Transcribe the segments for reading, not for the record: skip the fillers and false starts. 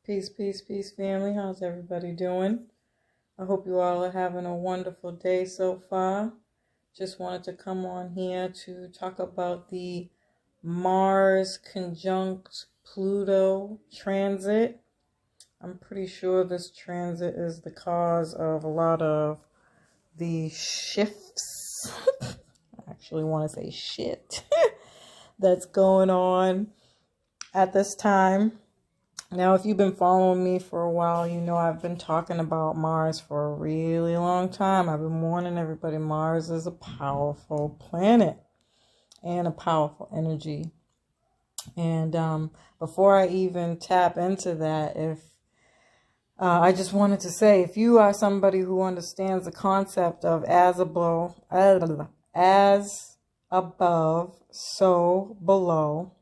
Peace, peace, peace, family. How's everybody doing? I hope you all are having a wonderful day so far. Just wanted to come on here to talk about the Mars conjunct Pluto transit. I'm pretty sure this transit is the cause of a lot of the shifts. I actually want to say shit that's going on at this time. Now, if you've been following me for a while, you know I've been talking about Mars for a really long time. I've been warning everybody Mars is a powerful planet and a powerful energy. And before I even tap into that, I just wanted to say, if you are somebody who understands the concept of as above, so below,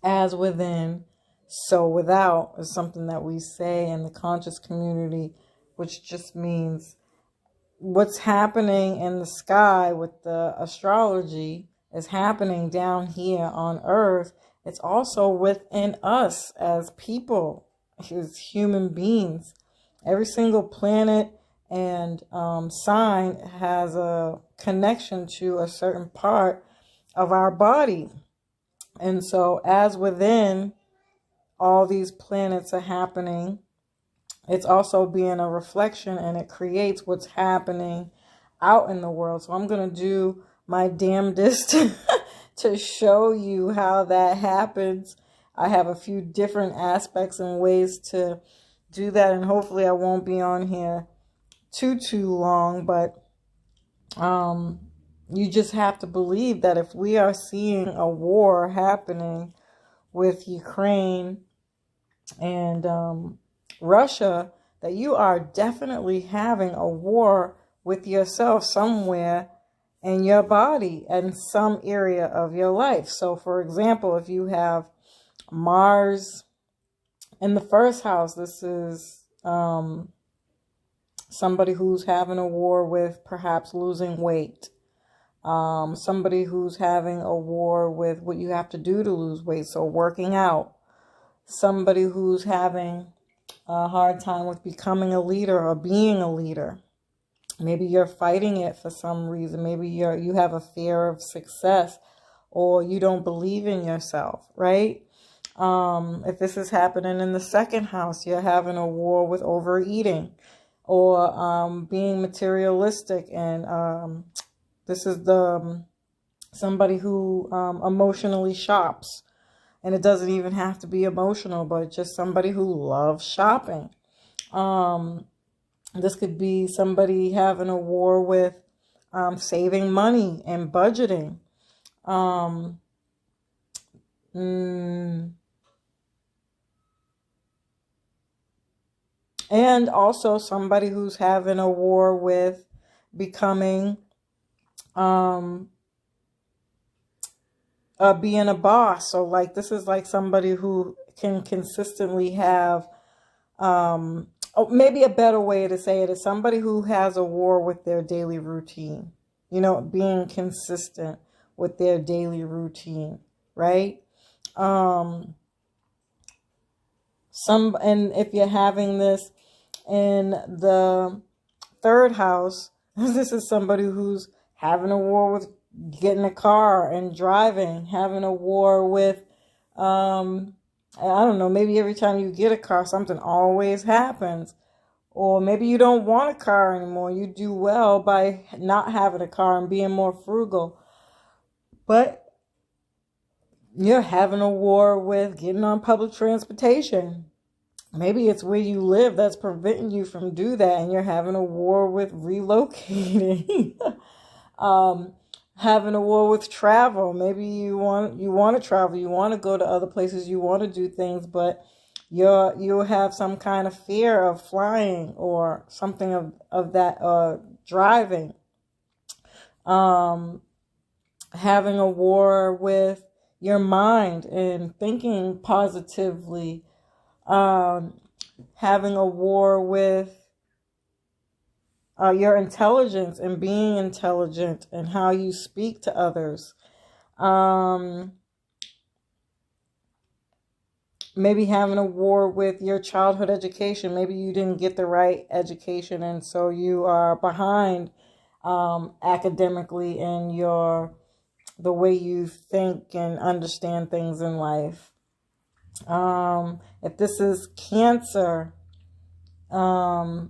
as within, so without, is something that we say in the conscious community, which just means what's happening in the sky with the astrology is happening down here on Earth. It's also within us as people, as human beings. Every single planet and sign has a connection to a certain part of our body. And so as within, all these planets are happening, it's also being a reflection, and it creates what's happening out in the world. So I'm going to do my damnedest to show you how that happens. I have a few different aspects and ways to do that, and hopefully I won't be on here too long, but you just have to believe that if we are seeing a war happening with Ukraine and Russia, that you are definitely having a war with yourself somewhere in your body and some area of your life. So, for example, if you have Mars in the first house, this is somebody who's having a war with perhaps losing weight. Somebody who's having a war with what you have to do to lose weight, so working out. Somebody who's having a hard time with becoming a leader or being a leader. Maybe you're fighting it for some reason. Maybe you have a fear of success, or you don't believe in yourself, right? If this is happening in the second house, you're having a war with overeating or being materialistic. And this is somebody who emotionally shops. And it doesn't even have to be emotional, but just somebody who loves shopping. This could be somebody having a war with saving money and budgeting. And also somebody who's having a war with becoming being a boss. So like, this is like somebody who can consistently have, maybe a better way to say it is somebody who has a war with their daily routine, being consistent with their daily routine, right? And if you're having this in the third house, this is somebody who's having a war with getting a car and driving, having a war with, I don't know, maybe every time you get a car, something always happens. Or maybe you don't want a car anymore. You do well by not having a car and being more frugal. But you're having a war with getting on public transportation. Maybe it's where you live that's preventing you from do that, and you're having a war with relocating. Having a war with travel. Maybe you want to travel, you want to go to other places, you want to do things, but you have some kind of fear of flying or something of that, driving. Having a war with your mind and thinking positively. Having a war with your intelligence and being intelligent and how you speak to others. maybe having a war with your childhood education. Maybe you didn't get the right education, and so you are behind academically in the way you think and understand things in life. If this is Cancer, you're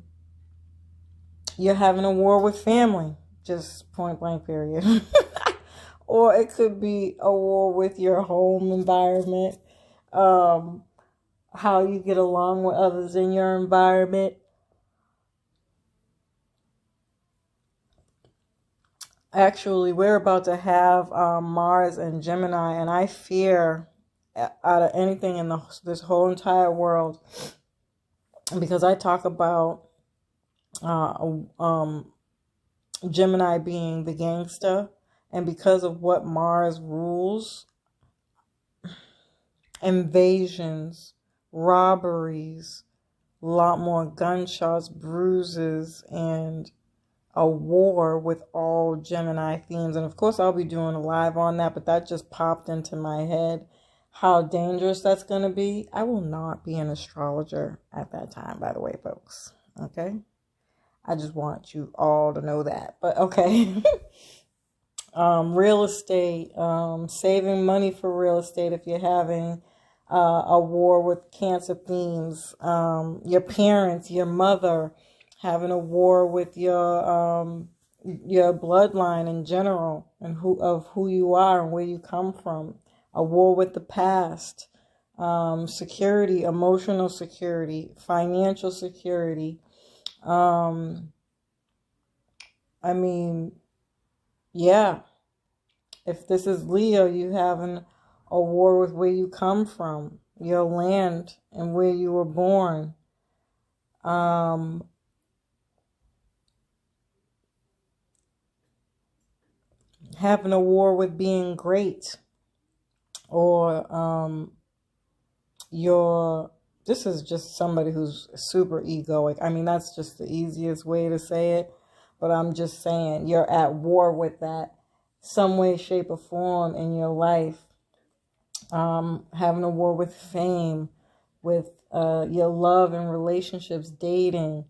having a war with family, just point blank period. Or it could be a war with your home environment, how you get along with others in your environment. Actually, we're about to have Mars and Gemini, and I fear out of anything in this whole entire world, because I talk about Gemini being the gangster, and because of what Mars rules, invasions, robberies, a lot more gunshots, bruises, and a war with all Gemini themes. And of course, I'll be doing a live on that, but that just popped into my head. How dangerous that's going to be. I will not be an astrologer at that time, by the way, folks. Okay? I just want you all to know that. But okay. Real estate, saving money for real estate if you're having a war with Cancer themes. Your parents, your mother, having a war with your bloodline in general, and who you are and where you come from. A war with the past, security, emotional security, financial security. Yeah. If this is Leo, you having a war with where you come from, your land, and where you were born. Having a war with being great, or this is just somebody who's super egoic. I mean, that's just the easiest way to say it, but I'm just saying you're at war with that some way, shape, or form in your life. Having a war with fame, with your love and relationships, dating,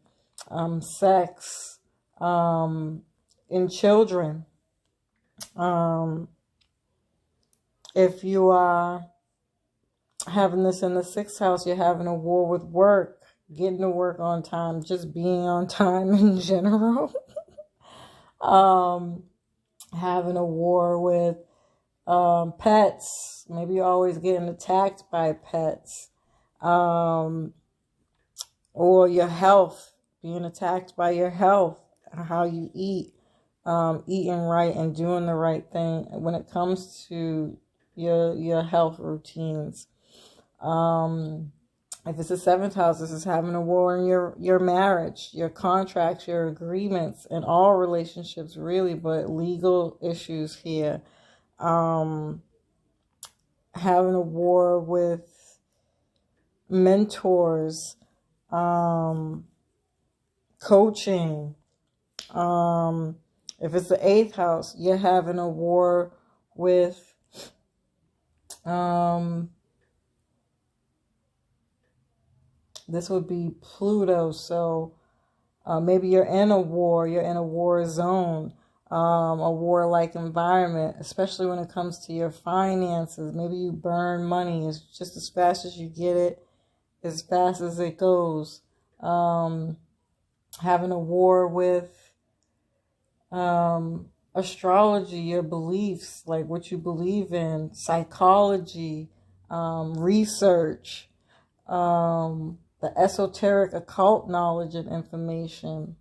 sex, and children. If you are having this in the 6th house, you're having a war with work, getting to work on time, just being on time in general. Having a war with pets. Maybe you're always getting attacked by pets. Or your health, being attacked by your health, how you eat, eating right and doing the right thing when it comes to your health routines. If it's the 7th house, this is having a war in your marriage, your contracts, your agreements, and all relationships really, but legal issues here. Having a war with mentors, coaching. If it's the 8th house, you're having a war with this would be Pluto. So maybe you're in a war zone, a war-like environment, especially when it comes to your finances. Maybe you burn money. It's just as fast as you get it, as fast as it goes. Having a war with astrology, your beliefs, like what you believe in, psychology, research, the esoteric occult knowledge and information.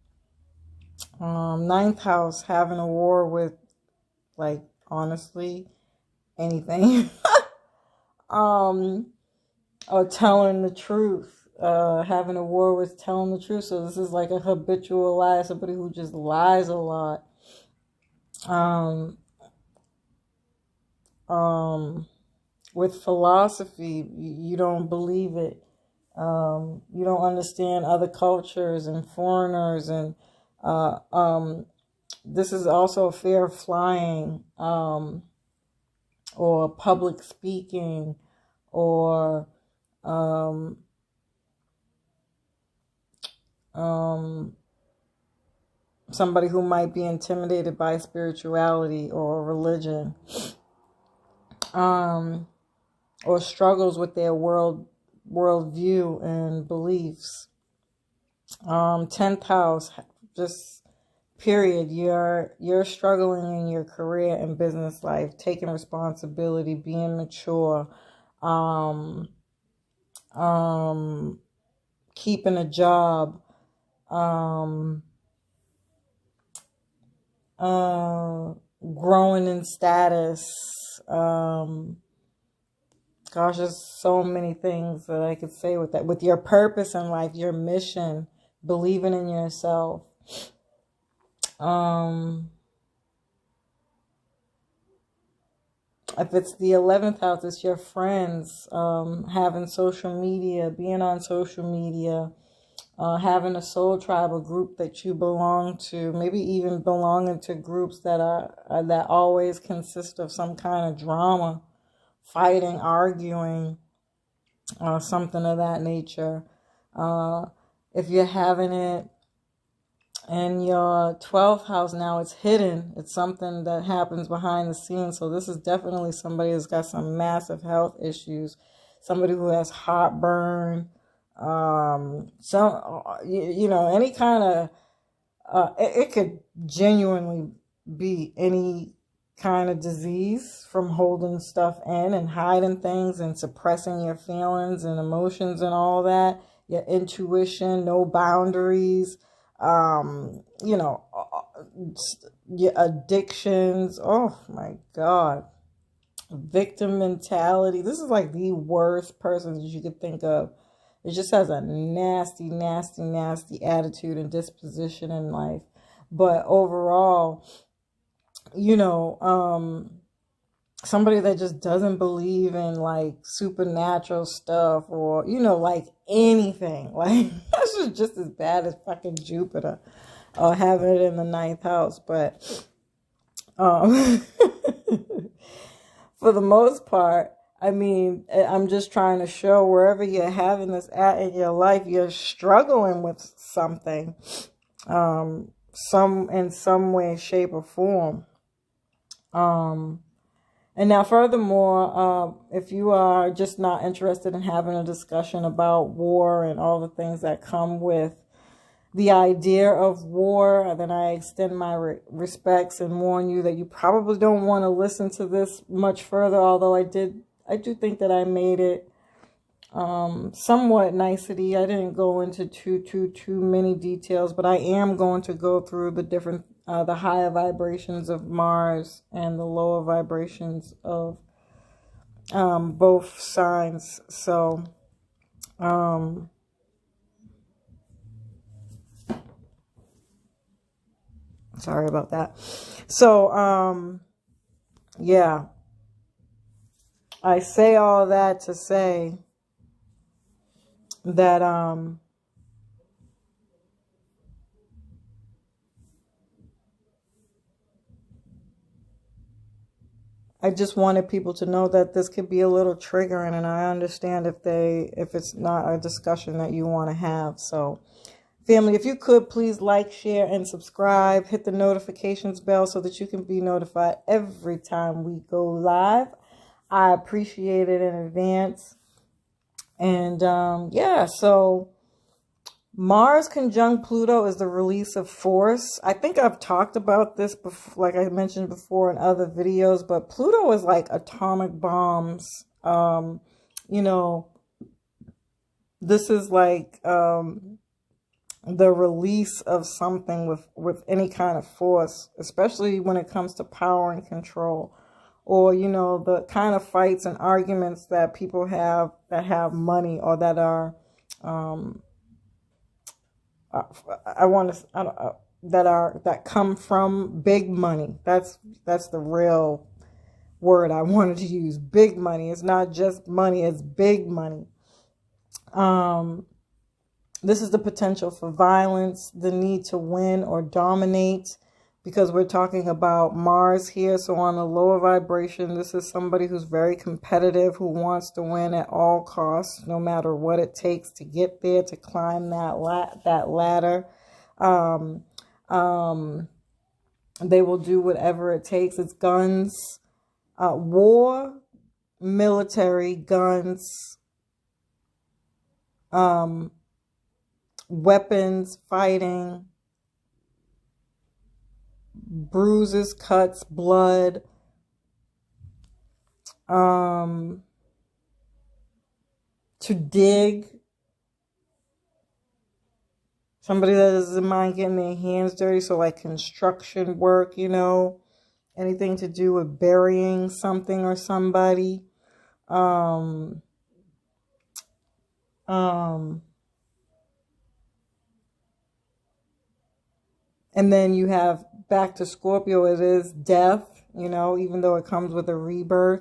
9th house, having a war with, like, honestly, anything. Or telling the truth. Having a war with telling the truth. So this is like a habitual liar, somebody who just lies a lot. With philosophy, you don't believe it. You don't understand other cultures and foreigners, and this is also a fear of flying, or public speaking, or um, somebody who might be intimidated by spirituality or religion, or struggles with their worldview and beliefs. 10th house, just period. You're struggling in your career and business life, taking responsibility, being mature, keeping a job, growing in status. Gosh, there's so many things that I could say with that. With your purpose in life, your mission, believing in yourself. If it's the 11th house, it's your friends, having social media, being on social media, having a soul tribe, a group that you belong to, maybe even belonging to groups that that always consist of some kind of drama, fighting, arguing, something of that nature. If you're having it in your 12th house, now it's hidden. It's something that happens behind the scenes. So this is definitely somebody who's got some massive health issues, somebody who has heartburn, any kind of, it could genuinely be any kind of disease from holding stuff in and hiding things and suppressing your feelings and emotions and all that, your intuition, no boundaries, your addictions. Oh my God. Victim mentality. This is like the worst person that you could think of. It just has a nasty, nasty, nasty attitude and disposition in life. But overall, somebody that just doesn't believe in like supernatural stuff or, like anything. Like that's just as bad as fucking Jupiter or having it in the 9th house. But for the most part, I mean, I'm just trying to show wherever you're having this at in your life, you're struggling with something, in some way, shape, or form. And now furthermore, if you are just not interested in having a discussion about war and all the things that come with the idea of war, then I extend my respects and warn you that you probably don't want to listen to this much further, although I do think that I made it somewhat nicety. I didn't go into too many details, but I am going to go through the different the higher vibrations of Mars and the lower vibrations of both signs. So sorry about that. So yeah, I say all that to say that I just wanted people to know that this could be a little triggering, and I understand if it's not a discussion that you want to have. So family, if you could please like, share, and subscribe, hit the notifications bell so that you can be notified every time we go live. I appreciate it in advance. And yeah, so Mars conjunct Pluto is the release of force. I think I've talked about this before, like I mentioned before in other videos, but Pluto is like atomic bombs. This is like the release of something with any kind of force, especially when it comes to power and control, or the kind of fights and arguments that people have that have money or that are that come from big money. That's the real word I wanted to use. Big money. It's not just money, it's big money. This is the potential for violence, the need to win or dominate, because we're talking about Mars here. So on a lower vibration, this is somebody who's very competitive, who wants to win at all costs, no matter what it takes to get there, to climb that ladder. They will do whatever it takes. It's guns, war, military, guns, weapons, fighting, bruises, cuts, blood, to dig. Somebody that doesn't mind getting their hands dirty, so like construction work, you know, anything to do with burying something or somebody. And then you have back to Scorpio, it is death, you know, even though it comes with a rebirth.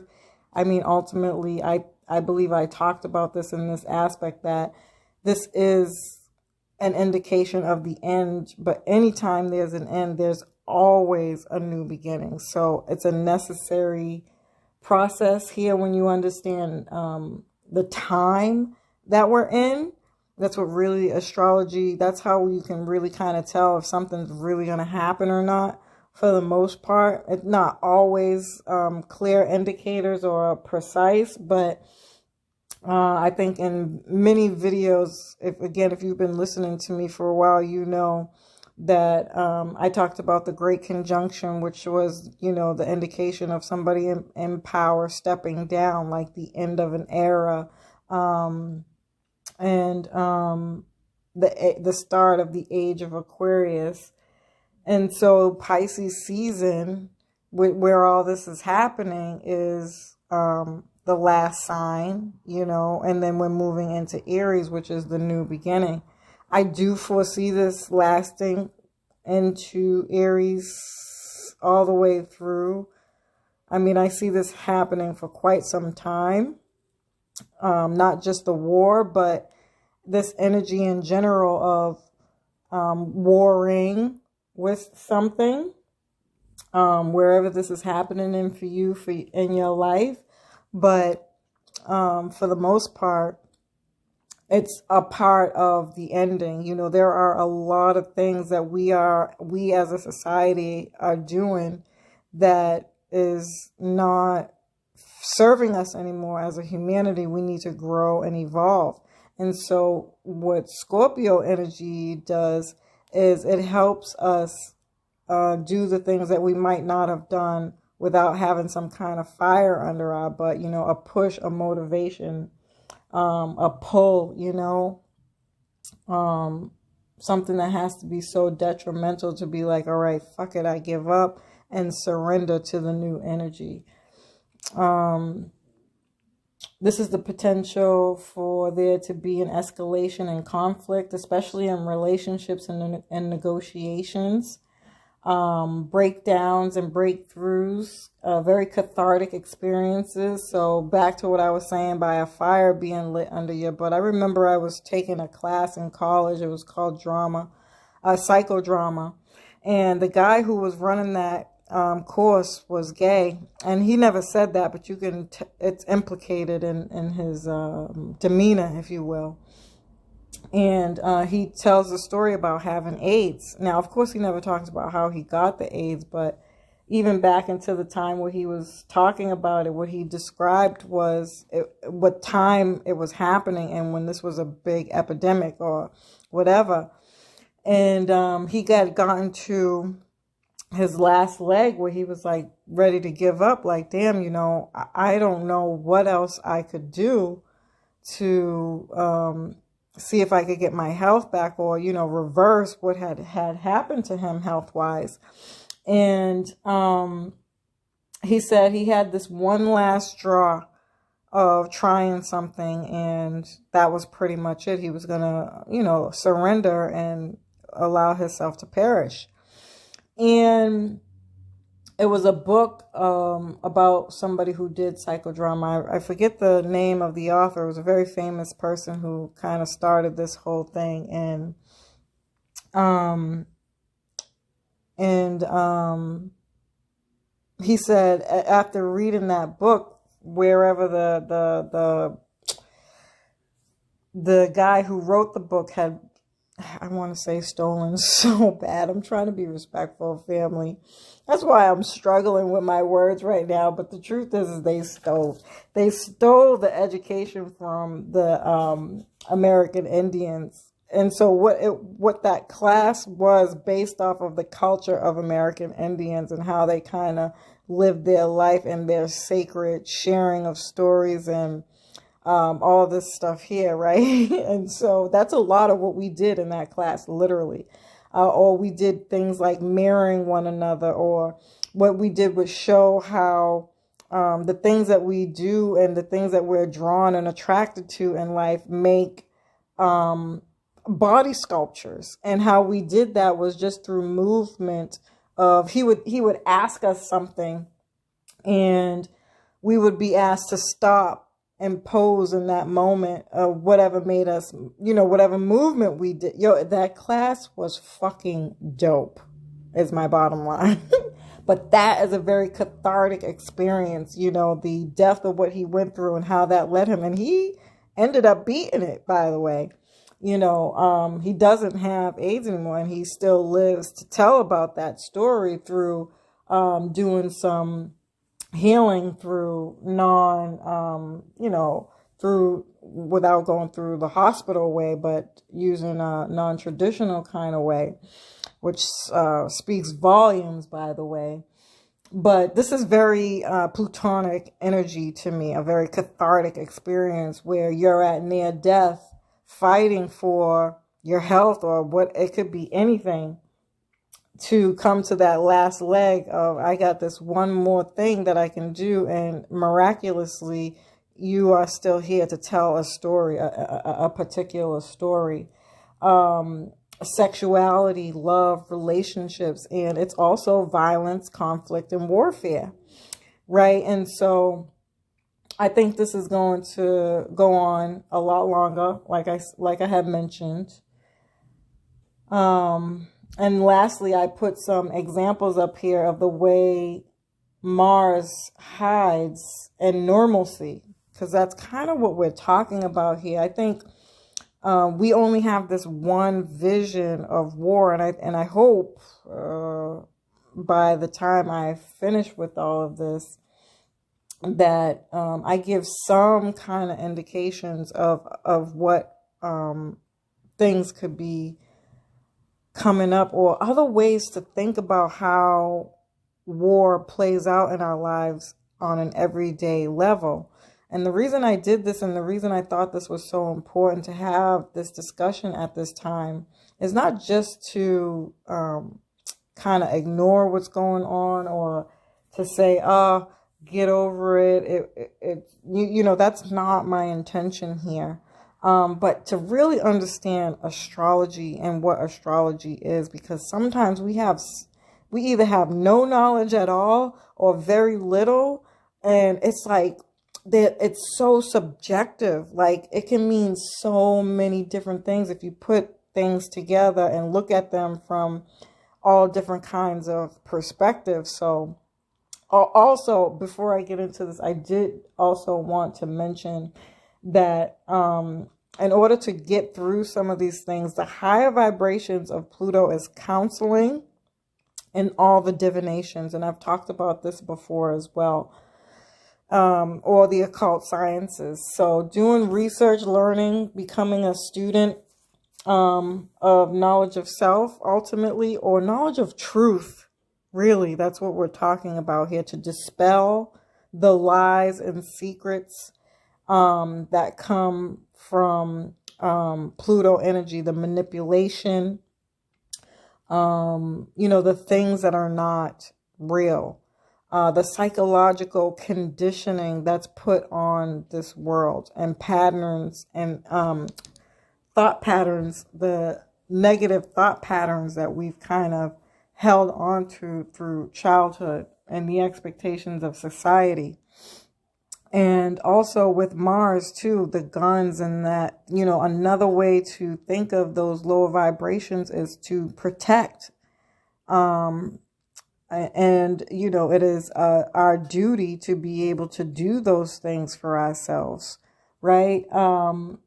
I mean, ultimately, I believe I talked about this in this aspect, that this is an indication of the end, but anytime there's an end, there's always a new beginning. So it's a necessary process here when you understand the time that we're in. That's what really astrology, that's how you can really kind of tell if something's really going to happen or not. For the most part, it's not always clear indicators or precise, but I think in many videos, if you've been listening to me for a while, you know that I talked about the Great Conjunction, which was, you know, the indication of somebody in power stepping down, like the end of an era, and the start of the age of Aquarius. And so Pisces season, where all this is happening, is the last sign, you know, and then we're moving into Aries, which is the new beginning. I do foresee this lasting into Aries all the way through. I mean, I see this happening for quite some time. Not just the war, but this energy in general of warring with something, wherever this is happening in for you, in your life. But for the most part, it's a part of the ending. You know, there are a lot of things that we as a society are doing that is not serving us anymore as a humanity. We need to grow and evolve. And so what Scorpio energy does is it helps us do the things that we might not have done without having some kind of fire under our butt, you know, a push, a motivation, a pull, you know, something that has to be so detrimental to be like, all right, fuck it, I give up and surrender to the new energy. This is the potential for there to be an escalation and conflict, especially in relationships and negotiations. Breakdowns and breakthroughs, very cathartic experiences. So back to what I was saying by a fire being lit under your butt. I remember I was taking a class in college. It was called psychodrama. And the guy who was running that course was gay. And he never said that, but you can, it's implicated in his demeanor, if you will. And he tells a story about having AIDS. Now, of course, he never talks about how he got the AIDS, but even back into the time where he was talking about it, what he described was what time it was happening and when this was a big epidemic or whatever. And he gotten to his last leg where he was like ready to give up, like, damn, you know, I don't know what else I could do to see if I could get my health back or, you know, reverse what had happened to him health-wise. And he said he had this one last straw of trying something, and that was pretty much it. He was going to, you know, surrender and allow himself to perish. And it was a book about somebody who did psychodrama. I forget the name of the author. It was a very famous person who kind of started this whole thing. And And he said after reading that book, wherever the guy who wrote the book had, I want to say stolen so bad. I'm trying to be respectful of family. That's why I'm struggling with my words right now. But the truth is they stole the education from the American Indians. And so what that class was based off of the culture of American Indians and how they kind of lived their life and their sacred sharing of stories and all this stuff here, right? And so that's a lot of what we did in that class, literally. Or we did things like mirroring one another, or what we did was show how the things that we do and the things that we're drawn and attracted to in life make body sculptures. And how we did that was just through movement of, he would ask us something and we would be asked to stop and pose in that moment of whatever made us, whatever movement we did. That class was fucking dope, is my bottom line. But that is a very cathartic experience, the depth of what he went through and how that led him. And he ended up beating it, by the way. He doesn't have AIDS anymore, and he still lives to tell about that story through doing some healing through without going through the hospital way, but using a non-traditional kind of way, which speaks volumes, by the way. But this is very Plutonic energy to me, a very cathartic experience where you're at near death fighting for your health, or what it could be, anything, to come to that last leg of, I got this one more thing that I can do, and miraculously you are still here to tell a story, a particular story. Sexuality, love, relationships, and it's also violence, conflict, and warfare, right? And so I think this is going to go on a lot longer, like I had mentioned. And lastly, I put some examples up here of the way Mars hides in normalcy, because that's kind of what we're talking about here. I think we only have this one vision of war, and I hope by the time I finish with all of this that I give some kind of indications of what things could be coming up, or other ways to think about how war plays out in our lives on an everyday level. And the reason I did this, and the reason I thought this was so important to have this discussion at this time, is not just to kind of ignore what's going on, or to say, oh, get over it. That's not my intention here. But to really understand astrology and what astrology is, because sometimes we either have no knowledge at all or very little, and it's like that it's so subjective. Like, it can mean so many different things if you put things together and look at them from all different kinds of perspectives. So also, before I get into this, I did also want to mention that in order to get through some of these things, the higher vibrations of Pluto is counseling and all the divinations. And I've talked about this before as well, or the occult sciences. So doing research, learning, becoming a student of knowledge of self, ultimately, or knowledge of truth. Really, that's what we're talking about here, to dispel the lies and secrets that come from Pluto energy, the manipulation, the things that are not real, the psychological conditioning that's put on this world, and patterns and thought patterns, the negative thought patterns that we've kind of held on to through childhood and the expectations of society. And also with Mars too, the guns, and that, another way to think of those lower vibrations is to protect And, you know, it is our duty to be able to do those things for ourselves, right? And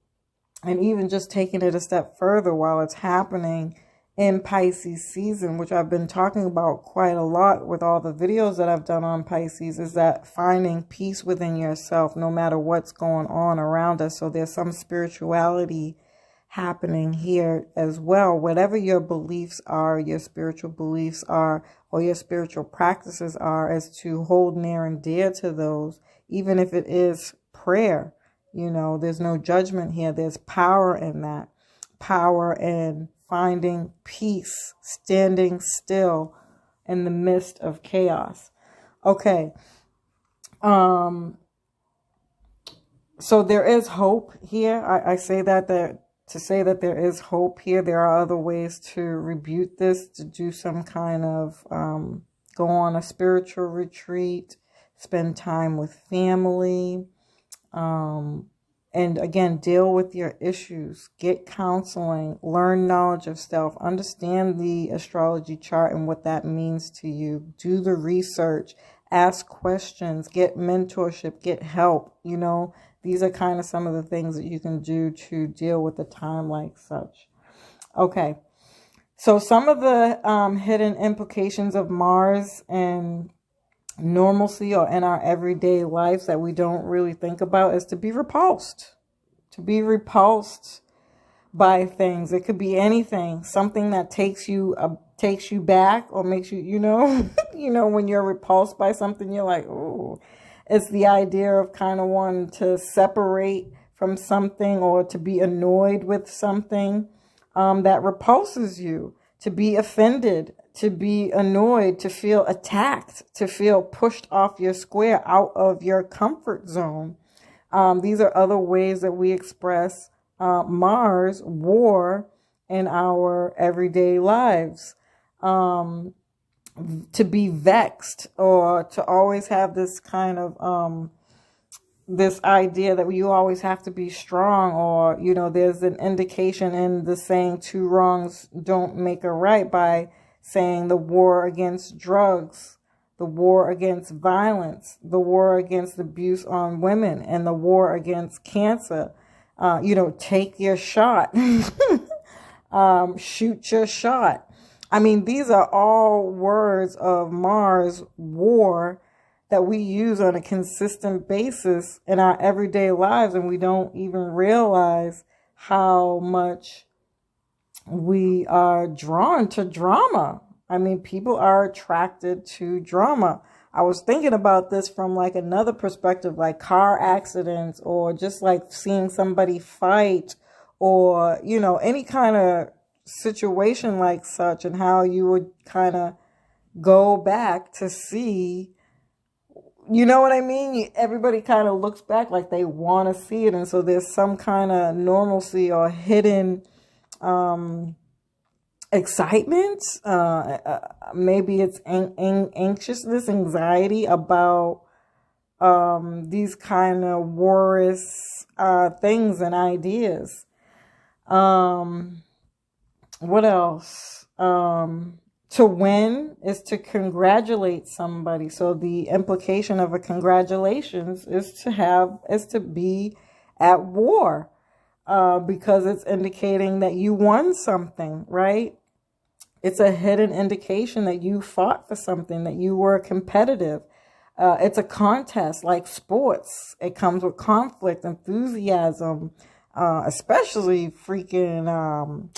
even just taking it a step further while it's happening in Pisces season, which I've been talking about quite a lot with all the videos that I've done on Pisces, is that finding peace within yourself, no matter what's going on around us. So there's some spirituality happening here as well. Whatever your beliefs are, your spiritual beliefs are, or your spiritual practices are, as to hold near and dear to those, even if it is prayer. You know, there's no judgment here. There's power in that. Power in finding peace, standing still in the midst of chaos. Okay. So there is hope here. I say that to say that there is hope here. There are other ways to rebuke this, to do some kind of, go on a spiritual retreat, spend time with family, and again, deal with your issues, get counseling, learn knowledge of self, understand the astrology chart and what that means to you, do the research, ask questions, get mentorship, get help. You know, these are kind of some of the things that you can do to deal with a time like such. Okay. So some of the hidden implications of Mars and normalcy or in our everyday lives that we don't really think about is to be repulsed by things. It could be anything, something that takes you back or makes you, you know, when you're repulsed by something, you're like, oh, it's the idea of kind of wanting to separate from something or to be annoyed with something that repulses you, to be offended, to be annoyed, to feel attacked, to feel pushed off your square, out of your comfort zone. These are other ways that we express Mars, war, in our everyday lives. To be vexed, or to always have this kind of this idea that you always have to be strong, or, you know, there's an indication in the saying two wrongs don't make a right, by saying the war against drugs, the war against violence, the war against abuse on women, and the war against cancer. You know, take your shot, shoot your shot. I mean, these are all words of Mars, war, that we use on a consistent basis in our everyday lives, and we don't even realize how much we are drawn to drama. I mean, people are attracted to drama. I was thinking about this from like another perspective, like car accidents, or just like seeing somebody fight, or, you know, any kind of situation like such, and how you would kind of go back to see, you know what I mean? Everybody kind of looks back like they want to see it. And so there's some kind of normalcy or hidden excitement. Maybe it's anxiousness, anxiety about these kind of warish things and ideas. What else? To win is to congratulate somebody. So the implication of a congratulations is to be at war, because it's indicating that you won something, right? It's a hidden indication that you fought for something, that you were competitive. It's a contest like sports. It comes with conflict, enthusiasm, especially freaking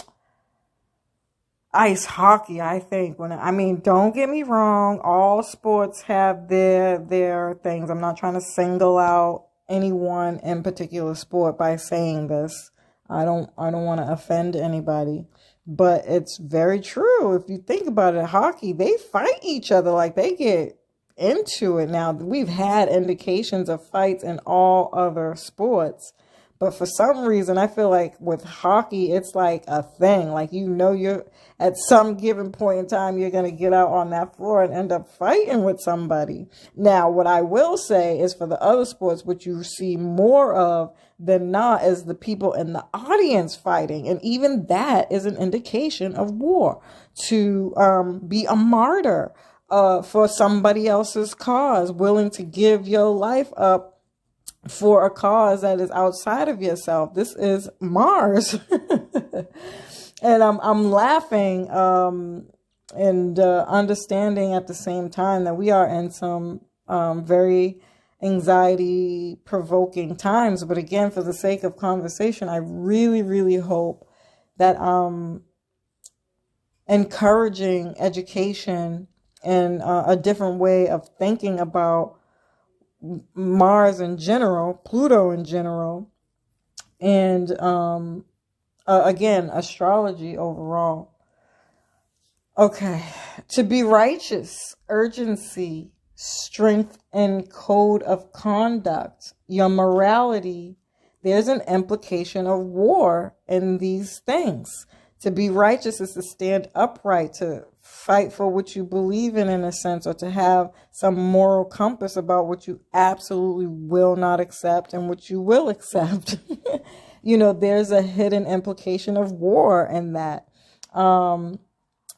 ice hockey, I think. Don't get me wrong, all sports have their things. I'm not trying to single out anyone in particular sport by saying this. I don't want to offend anybody, but it's very true. If you think about it, hockey, they fight each other, like they get into it. Now, we've had indications of fights in all other sports, But for some reason, I feel like with hockey, it's like a thing. Like, you're at some given point in time, you're going to get out on that floor and end up fighting with somebody. Now, what I will say is for the other sports, what you see more of than not is the people in the audience fighting. And even that is an indication of war, to be a martyr for somebody else's cause, willing to give your life up for a cause that is outside of yourself. This is Mars. And I'm laughing and understanding at the same time that we are in some very anxiety provoking times. But again, for the sake of conversation, I really, really hope that encouraging education and a different way of thinking about Mars in general, Pluto in general, and again, astrology overall. Okay, to be righteous, urgency, strength, and code of conduct, your morality, there's an implication of war in these things. To be righteous is to stand upright, to fight for what you believe in a sense, or to have some moral compass about what you absolutely will not accept and what you will accept. There's a hidden implication of war in that. And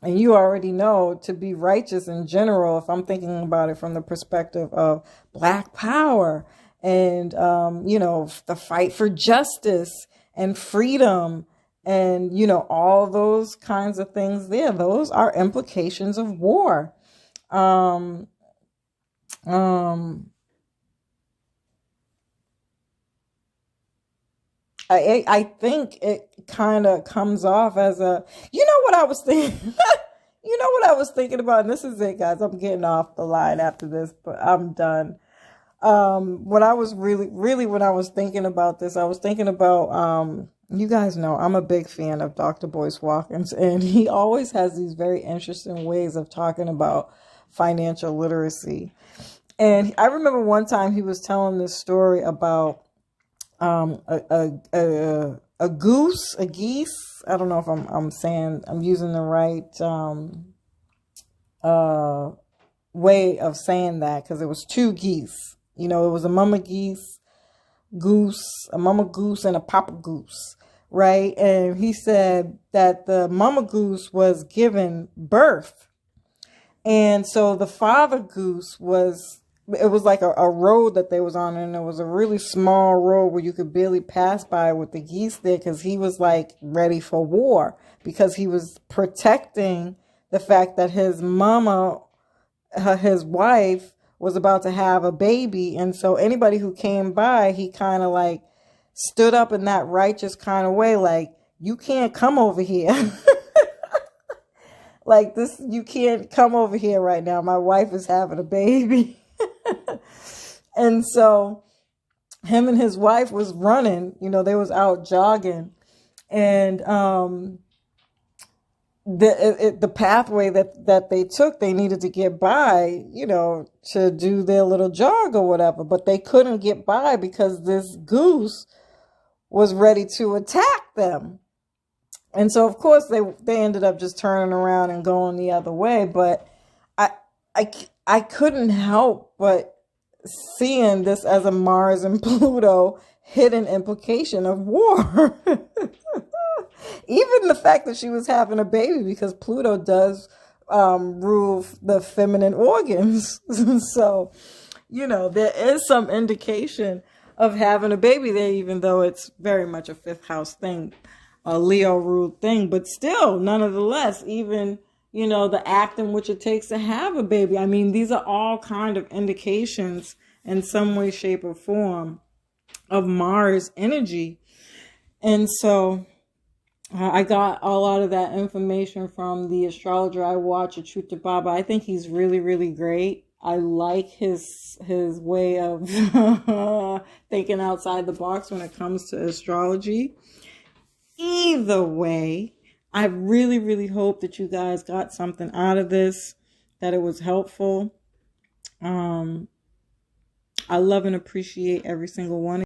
you already know, to be righteous in general, if I'm thinking about it from the perspective of Black power and, the fight for justice and freedom, and, all those kinds of things there, those are implications of war. I think it kind of comes off as what I was thinking. What I was thinking about, and this is it, guys. I'm getting off the line after this, but I'm done. When I was when I was thinking about this, I was thinking about, you guys know I'm a big fan of Dr. Boyce Watkins, and he always has these very interesting ways of talking about financial literacy. And I remember one time he was telling this story about a geese. I don't know if I'm using the right way of saying that, because it was two geese. It was a mama goose, a mama goose and a papa goose, right? And he said that the mama goose was given birth. And so the father goose it was like a road that they was on, and it was a really small road where you could barely pass by with the geese there, because he was like ready for war, because he was protecting the fact that his mama, his wife, was about to have a baby. And so anybody who came by, he kind of like stood up in that righteous kind of way, like, you can't come over here. Like this, you can't come over here right now. My wife is having a baby. And so him and his wife was running, they was out jogging, and the pathway that they took, they needed to get by, to do their little jog or whatever, but they couldn't get by because this goose was ready to attack them. And so of course they ended up just turning around and going the other way. But I couldn't help but seeing this as a Mars and Pluto hidden implication of war. Even the fact that she was having a baby, because Pluto does rule the feminine organs. So, there is some indication of having a baby there, even though it's very much a fifth house thing, a Leo ruled thing. But still, nonetheless, even, the act in which it takes to have a baby. I mean, these are all kind of indications in some way, shape, or form of Mars energy. And so I got a lot of that information from the astrologer I watch, Achuta Baba. I think he's really, really great. I like his way of thinking outside the box when it comes to astrology. Either way, I really, really hope that you guys got something out of this, that it was helpful. I love and appreciate every single one of you.